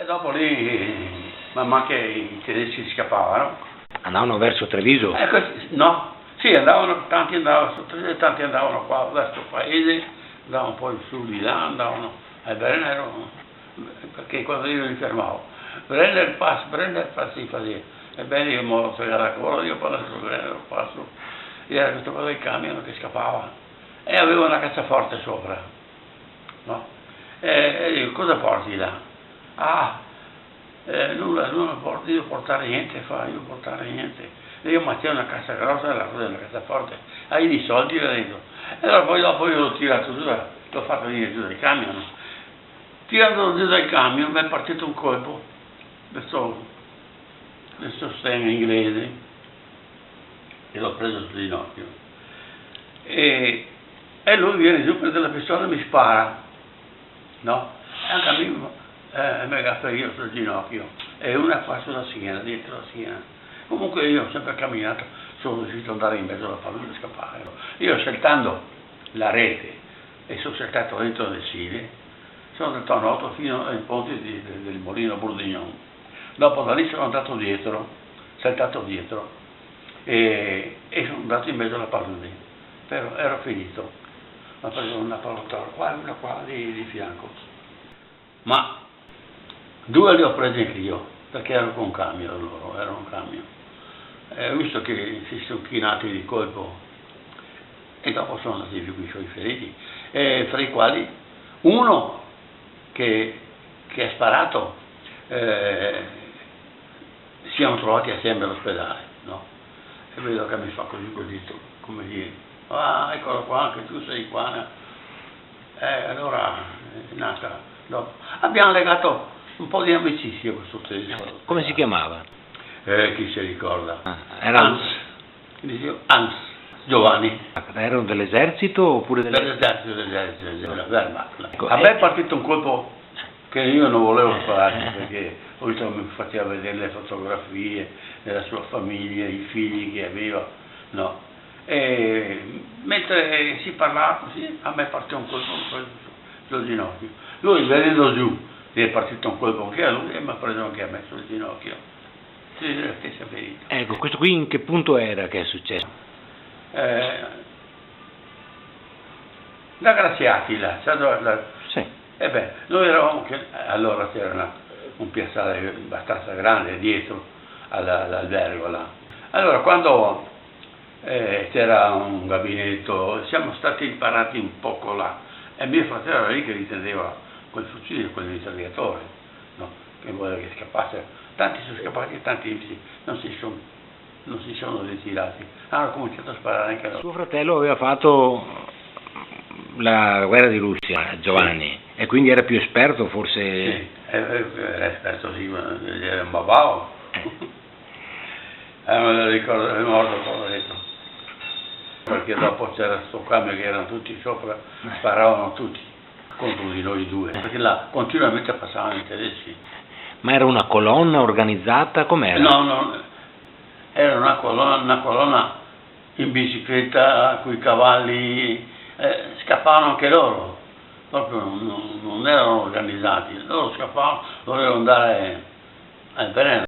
E dopo lì, man mano che i tedeschi scappavano. Andavano verso Treviso? No, sì, tanti andavano su Treviso, tanti andavano qua verso il paese, andavano poi su di là, andavano a Brennero, perché quando io li fermavo, Brenner passi faceva. Ebbene io mi ho fregato la cola, io passo su Brennero, passo, e era questo cosa del camion che scappava, e avevo una cassaforte sopra, no? E dico, cosa porti là? Nulla, non devo portare niente, io portare niente. E io mettevo una cassa grossa e la cosa della cassaforte, hai di soldi là dentro. E allora poi dopo io l'ho tirato giù, l'ho fatto venire giù dal camion. Tirandolo giù dal camion mi è partito un colpo, questo stemma inglese, e l'ho preso sul ginocchio. E lui viene giù, prende la pistola e mi spara, no? E anche a me mi agaffa io sul ginocchio e una qua sulla schiena, dietro la schiena. Comunque io ho sempre camminato, sono riuscito ad andare in mezzo alla famiglia e scappare. Io saltando la rete e sono saltato dentro nel Sile, sono andato a nuoto fino ai ponti del Molino Bourdignon. Dopo da lì sono andato dietro, saltato dietro e sono andato in mezzo alla palude, però ero finito. Ho preso una pallottola qua e una qua di fianco. Ma 2 li ho presi anch'io, perché ero con un camion loro, ero un camion. Ho visto che si sono chinati di colpo e dopo sono andati più con i suoi feriti, fra i quali uno che ha sparato siamo trovati assieme all'ospedale, no? E vedo che mi fa così, come dire, eccolo qua, anche tu sei qua. Allora è nata dopo. Abbiamo legato un po' di amicizia con questo tedesco. Come si chiamava? Chi si ricorda? Era Hans Giovanni. Erano dell'esercito oppure Dell'esercito, della Wehrmacht. A me è partito un colpo che io non volevo fare, perché ho visto che mi faceva vedere le fotografie della sua famiglia, i figli che aveva, no? E mentre si parlava così, a me partì un colpo sul ginocchio. Lui venendo giù, gli è partito un colpo anche a lui e mi ha preso anche a me sul ginocchio. Sì, la stessa ferita. Ecco, questo qui in che punto era che è successo? Da Graziati là, Sì. noi eravamo, allora c'era un piazzale abbastanza grande dietro all'albergo là. Allora quando c'era un gabinetto, siamo stati imparati un poco là, e mio fratello era lì che ritendeva quel fucile, quel mitragliatore, no? Che voleva che scappasse. Tanti sono scappati e tanti non si sono ritirati. Hanno cominciato a sparare anche loro. Suo fratello aveva fatto la guerra di Russia, Giovanni, sì. E quindi era più esperto forse? Sì, era esperto, sì, era un babao. Me lo ricordo, è morto poveretto. Perché dopo c'era sto camion che erano tutti sopra, sparavano tutti contro di noi due, perché là continuamente passavano i tedeschi. Ma era una colonna organizzata? Com'era? No, era una colonna in bicicletta con i cavalli, scappavano anche loro, proprio non erano organizzati, loro scappavano, dovevano andare a Brennero.